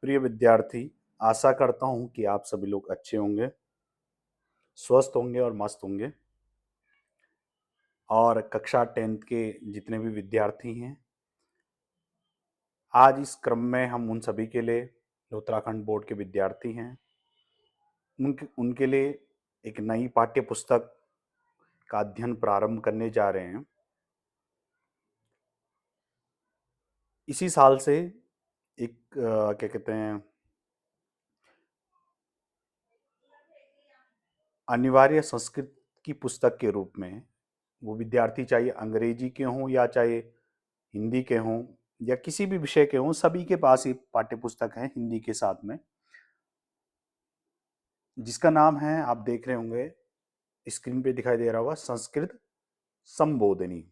प्रिय विद्यार्थी, आशा करता हूं कि आप सभी लोग अच्छे होंगे, स्वस्थ होंगे और मस्त होंगे। और कक्षा 10th के जितने भी विद्यार्थी हैं, आज इस क्रम में हम उन सभी के लिए जो उत्तराखंड बोर्ड के विद्यार्थी हैं, उनके लिए एक नई पाठ्य पुस्तक का अध्ययन प्रारंभ करने जा रहे हैं। इसी साल से एक क्या कहते हैं, अनिवार्य संस्कृत की पुस्तक के रूप में, वो विद्यार्थी चाहे अंग्रेजी के हों या चाहे हिंदी के हों या किसी भी विषय के हों, सभी के पास ये पाठ्य पुस्तक है हिंदी के साथ में, जिसका नाम है, आप देख रहे होंगे स्क्रीन पे दिखाई दे रहा होगा, संस्कृत संबोधिनी।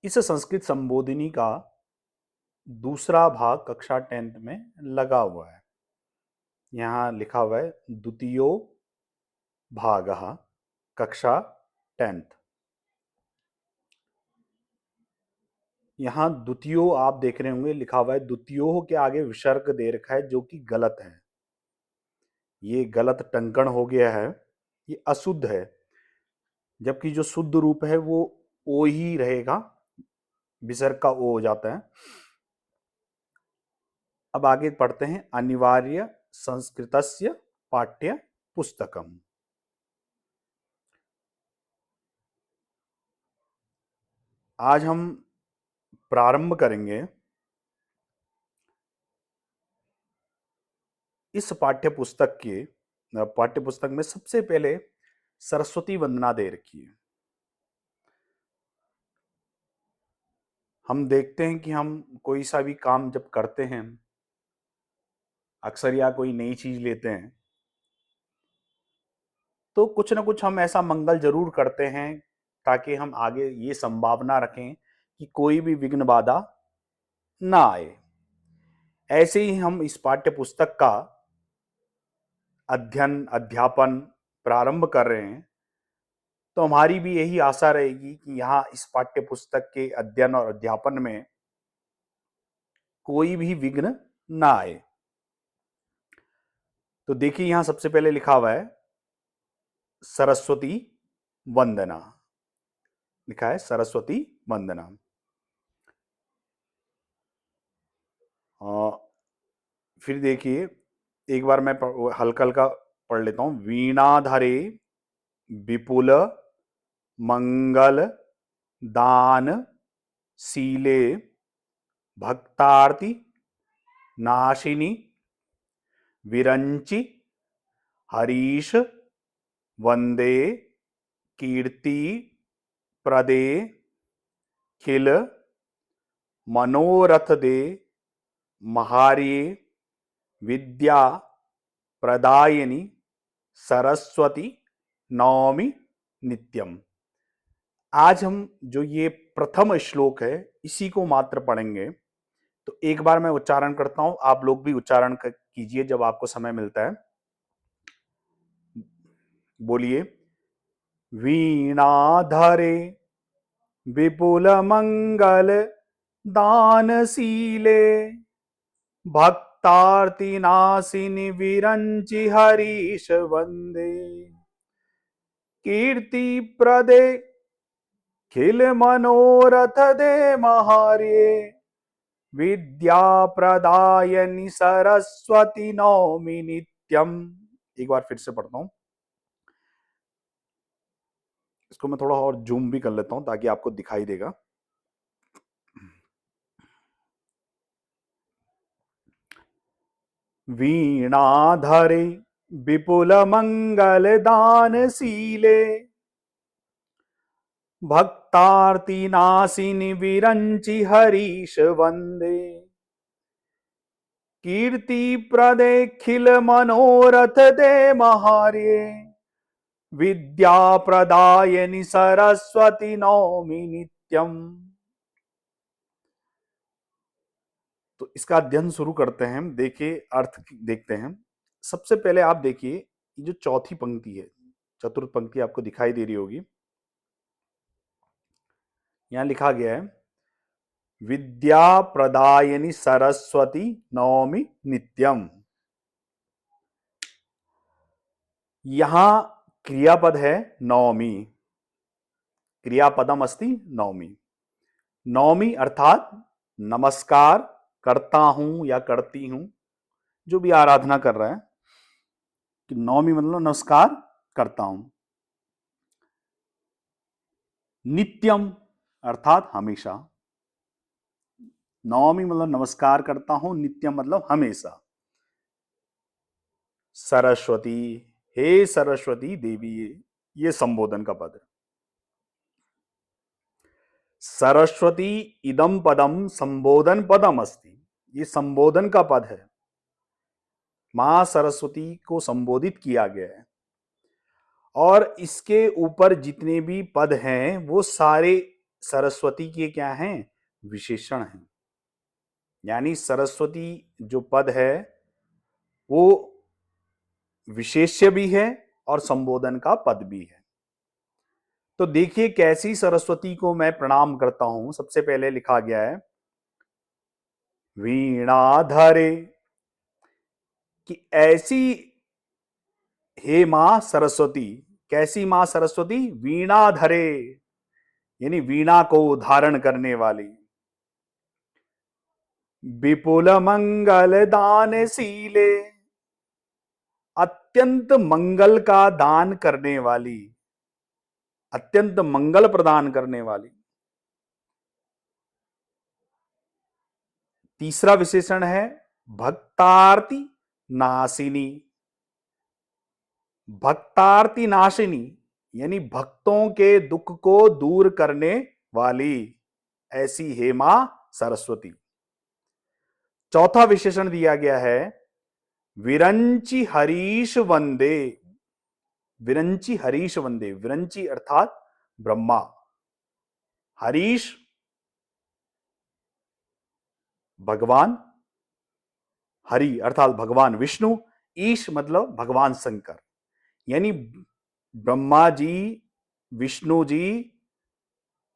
इस संस्कृत संबोधिनी का दूसरा भाग कक्षा 10th में लगा हुआ है। यहाँ लिखा हुआ है द्वितीयो भागः कक्षा 10th। यहाँ द्वितीयो आप देख रहे होंगे लिखा हुआ है, द्वितीयो के आगे विसर्ग दे रखा है जो कि गलत है। ये गलत टंकण हो गया है, ये अशुद्ध है, जबकि जो शुद्ध रूप है वो ओ ही रहेगा, विसर्ग का ओ हो जाता है। अब आगे पढ़ते हैं, अनिवार्य संस्कृतस्य पाठ्य पुस्तकम। आज हम प्रारंभ करेंगे इस पाठ्य पुस्तक में सबसे पहले सरस्वती वंदना दे रखी है। हम देखते हैं कि हम कोई सा भी काम जब करते हैं, अक्सर या कोई नई चीज लेते हैं, तो कुछ ना कुछ हम ऐसा मंगल जरूर करते हैं ताकि हम आगे ये संभावना रखें कि कोई भी विघ्न बाधा ना आए। ऐसे ही हम इस पाठ्य पुस्तक का अध्यापन प्रारंभ कर रहे हैं, तो हमारी भी यही आशा रहेगी कि यहाँ इस पाठ्य पुस्तक के अध्ययन और अध्यापन में कोई भी विघ्न ना आए। तो देखिए, यहां सबसे पहले लिखा हुआ है सरस्वती वंदना, लिखा है सरस्वती वंदना। फिर देखिए, एक बार मैं हल्का हल्का पढ़ लेता हूं। वीणाधरे विपुल मंगल दान शीले भक्तार्ति नाशिनी विरंचि हरीश वंदे कीर्ति प्रदे खिल मनोरथ दे महार्ये विद्या प्रदायिनी सरस्वती नौमी नित्यम। आज हम जो ये प्रथम श्लोक है इसी को मात्र पढ़ेंगे। तो एक बार मैं उच्चारण करता हूं, आप लोग भी उच्चारण कीजिए जब आपको समय मिलता है। बोलिए, वीणाधरे विपुल मंगल दानशीले भक्तार्ति नासिनी विरंचि हरीश वंदे कीर्ति प्रदे खिल मनोरथ दे महार्ये विद्या प्रदायनि सरस्वती नौमि नित्यम। एक बार फिर से पढ़ता हूं, इसको मैं थोड़ा और जूम भी कर लेता हूं ताकि आपको दिखाई देगा। वीणाधरे विपुल मंगल दानशीले भक्तार्ति नासिनी विरंचि हरीश वंदे कीर्ति प्रदे खिल मनोरथ दे महार्ये विद्या प्रदायनि सरस्वती नौमि नित्यम। तो इसका अध्ययन शुरू करते हैं। देखिए, अर्थ देखते हैं। सबसे पहले आप देखिए, ये जो चौथी पंक्ति है, चतुर्थ पंक्ति आपको दिखाई दे रही होगी। यहां लिखा गया है, विद्या प्रदायिनी सरस्वती नौमि नित्यम। यहां क्रियापद है नौमी, क्रियापदम अस्ति नौमी। नौमी अर्थात नमस्कार करता हूं या करती हूं, जो भी आराधना कर रहा है कि नौमी मतलब नमस्कार करता हूं। नित्यम अर्थात हमेशा। नौमी मतलब नमस्कार करता हूं, नित्यम मतलब हमेशा। सरस्वती, हे सरस्वती देवी, ये संबोधन का पद है। सरस्वती इदम पदम संबोधन पदम अस्ति, ये संबोधन का पद है। मां सरस्वती को संबोधित किया गया है और इसके ऊपर जितने भी पद हैं वो सारे सरस्वती के क्या हैं, विशेषण हैं। यानी सरस्वती जो पद है वो विशेष्य भी है और संबोधन का पद भी है। तो देखिए कैसी सरस्वती को मैं प्रणाम करता हूं। सबसे पहले लिखा गया है वीणाधरे, कि ऐसी हे मां सरस्वती, कैसी मां सरस्वती, वीणाधरे यानी वीणा को धारण करने वाली। विपुल मंगल दान शीले, अत्यंत मंगल का दान करने वाली, अत्यंत मंगल प्रदान करने वाली। तीसरा विशेषण है भक्तार्ति नाशिनी, भक्तार्ति नाशिनी यानी भक्तों के दुख को दूर करने वाली, ऐसी हे मां सरस्वती। चौथा विशेषण दिया गया है विरंची हरीश वंदे, विरंची हरीश वंदे, विरंची अर्थात ब्रह्मा, हरीश भगवान, हरि अर्थात भगवान विष्णु, ईश मतलब भगवान शंकर, यानी ब्रह्मा जी, विष्णु जी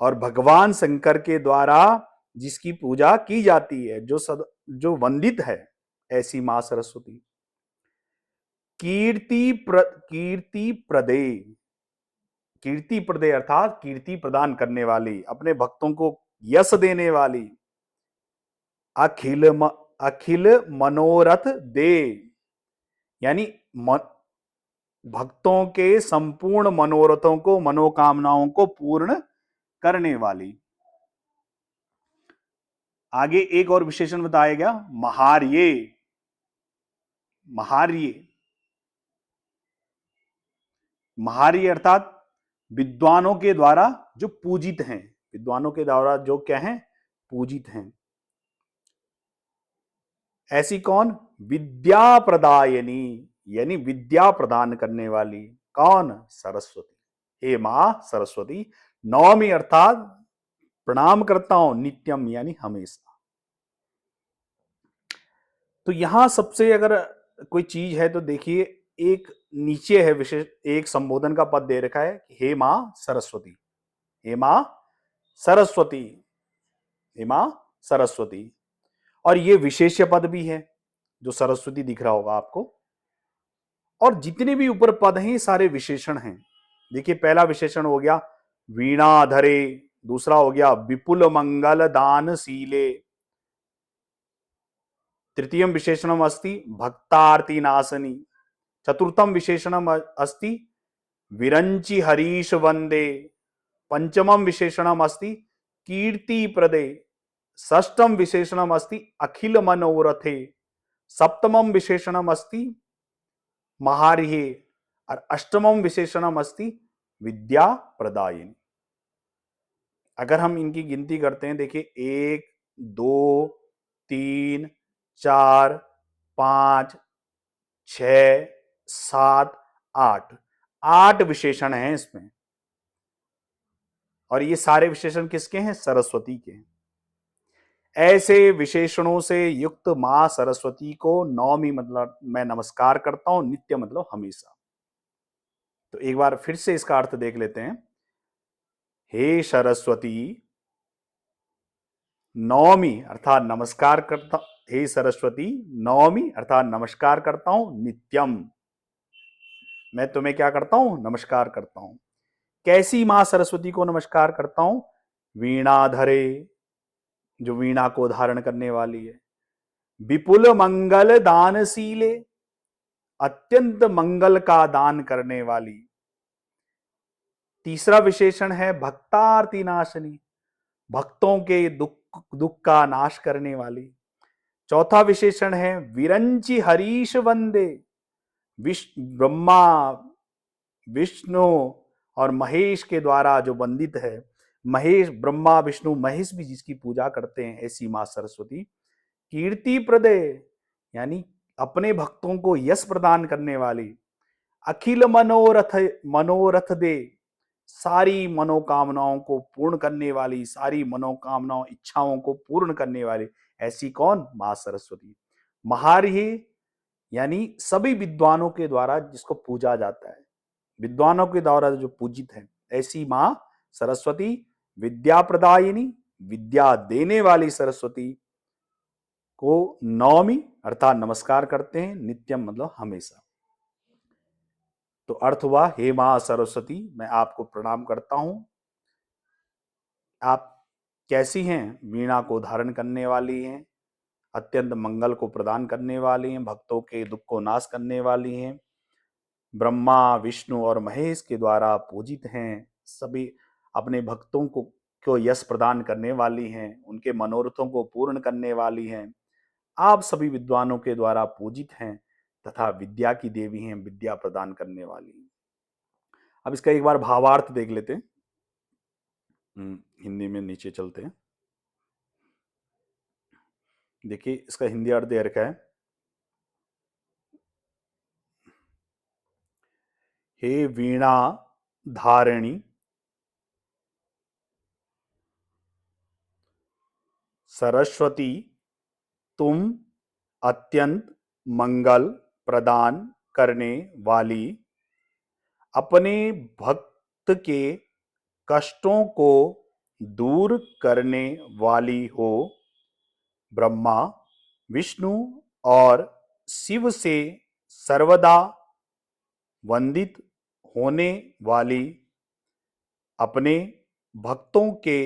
और भगवान शंकर के द्वारा जिसकी पूजा की जाती है, जो वंदित है, ऐसी मां सरस्वती। कीर्ति प्रदे, कीर्ति प्रदे अर्थात कीर्ति प्रदान करने वाली, अपने भक्तों को यश देने वाली। अखिल मनोरथ दे यानी भक्तों के संपूर्ण मनोरथों को, मनोकामनाओं को पूर्ण करने वाली। आगे एक और विशेषण बताया गया महार्ये, महार्ये, महार्य अर्थात विद्वानों के द्वारा जो पूजित हैं, विद्वानों के द्वारा जो क्या हैं, पूजित हैं। ऐसी कौन, विद्या प्रदायनी यानी विद्या प्रदान करने वाली। कौन, सरस्वती। हे मां सरस्वती, नौमी अर्थात प्रणाम करता हूं, नित्यम यानी हमेशा। तो यहां सबसे अगर कोई चीज है तो देखिए, एक नीचे है विशेष, एक संबोधन का पद दे रखा है हे मां सरस्वती, हे मां सरस्वती, हे मां सरस्वती। और ये विशेष्य पद भी है जो सरस्वती दिख रहा होगा आपको। और जितने भी ऊपर पद हैं सारे विशेषण हैं। देखिए पहला विशेषण हो गया वीणाधरे, दूसरा हो गया विपुल मंगल दान शीले, तृतीयम विशेषणम अस्ति भक्तार्ति नाशनी, चतुर्थम विशेषणम अस्ति विरंची हरीश वंदे, पंचमम विशेषणम अस्ति कीर्ति प्रदे, षष्ठम विशेषणम अस्ति अखिल मनोरथे, सप्तमम विशेषणम अस्ति महार्ये और अष्टमम विशेषणम अस्ति विद्या प्रदायिनी। अगर हम इनकी गिनती करते हैं, देखिए 1 2 3 4 5 6 7 8, 8 विशेषण हैं इसमें। और ये सारे विशेषण किसके हैं, सरस्वती के। ऐसे विशेषणों से युक्त मां सरस्वती को नौमी मतलब मैं नमस्कार करता हूं, नित्य मतलब हमेशा। तो एक बार फिर से इसका अर्थ देख लेते हैं। हे सरस्वती, नौमी अर्थात नमस्कार करता, हे सरस्वती नौमी अर्थात नमस्कार करता हूं, नित्यम मैं तुम्हें क्या करता हूं, नमस्कार करता हूं। कैसी मां सरस्वती को नमस्कार करता हूं, वीणा धरे, जो वीणा को धारण करने वाली है, विपुल मंगल दानशीले, अत्यंत मंगल का दान करने वाली। तीसरा विशेषण है भक्तार्ति नाशनी, भक्तों के दुख का नाश करने वाली। चौथा विशेषण है विरंची हरीश वंदे, ब्रह्मा विष्णु और महेश के द्वारा जो वंदित है, महेश ब्रह्मा विष्णु महेश भी जिसकी पूजा करते हैं, ऐसी मां सरस्वती। कीर्ति प्रदे यानी अपने भक्तों को यश प्रदान करने वाली। अखिल मनोरथ मनोरथ दे, सारी मनोकामनाओं को पूर्ण करने वाली, सारी मनोकामनाओं इच्छाओं को पूर्ण करने वाली, ऐसी कौन, मां सरस्वती। महारही यानी सभी विद्वानों के द्वारा जिसको पूजा जाता है, विद्वानों के द्वारा जो पूजित है, ऐसी मां सरस्वती। विद्या प्रदायिनी, विद्या देने वाली सरस्वती को नौमी अर्थात नमस्कार करते हैं, नित्यम मतलब हमेशा। तो अर्थ हुआ, हे मां सरस्वती मैं आपको प्रणाम करता हूं, आप कैसी हैं, वीणा को धारण करने वाली हैं, अत्यंत मंगल को प्रदान करने वाली हैं, भक्तों के दुख को नाश करने वाली हैं, ब्रह्मा विष्णु और महेश के द्वारा पूजित हैं, सभी अपने भक्तों को यश प्रदान करने वाली हैं, उनके मनोरथों को पूर्ण करने वाली हैं, आप सभी विद्वानों के द्वारा पूजित हैं तथा विद्या की देवी हैं, विद्या प्रदान करने वाली। अब इसका एक बार भावार्थ देख लेते हैं। हिंदी में नीचे चलते हैं। देखिए इसका हिंदी अर्थ दे रखा है, हे वीणा धारिणी सरस्वती, तुम अत्यंत मंगल प्रदान करने वाली, अपने भक्त के कष्टों को दूर करने वाली हो, ब्रह्मा विष्णु और शिव से सर्वदा वंदित होने वाली, अपने भक्तों के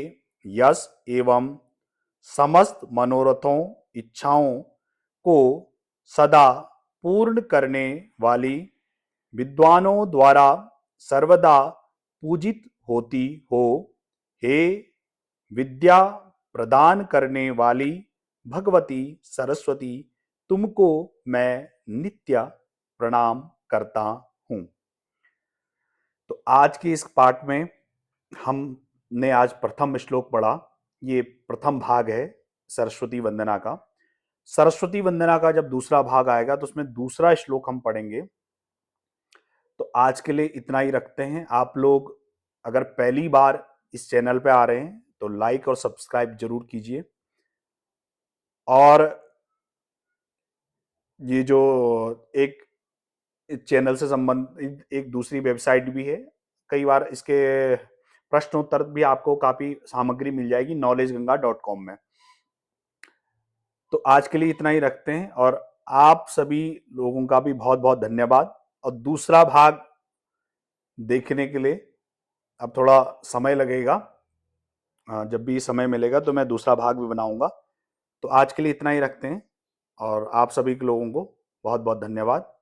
यश एवं समस्त मनोरथों इच्छाओं को सदा पूर्ण करने वाली, विद्वानों द्वारा सर्वदा पूजित होती हो, हे विद्या प्रदान करने वाली भगवती सरस्वती, तुमको मैं नित्य प्रणाम करता हूं। तो आज के इस पाठ में हमने आज प्रथम श्लोक पढ़ा, ये प्रथम भाग है सरस्वती वंदना का। सरस्वती वंदना का जब दूसरा भाग आएगा तो उसमें दूसरा श्लोक हम पढ़ेंगे। तो आज के लिए इतना ही रखते हैं। आप लोग अगर पहली बार इस चैनल पे आ रहे हैं तो लाइक और सब्सक्राइब जरूर कीजिए, और ये जो एक चैनल से संबंधित एक दूसरी वेबसाइट भी है, कई बार इसके प्रश्नोत्तर भी आपको काफी सामग्री मिल जाएगी knowledgeganga.com में। तो आज के लिए इतना ही रखते हैं, और आप सभी लोगों का भी बहुत बहुत धन्यवाद। और दूसरा भाग देखने के लिए अब थोड़ा समय लगेगा, जब भी समय मिलेगा तो मैं दूसरा भाग भी बनाऊंगा। तो आज के लिए इतना ही रखते हैं, और आप सभी लोगों को बहुत बहुत धन्यवाद।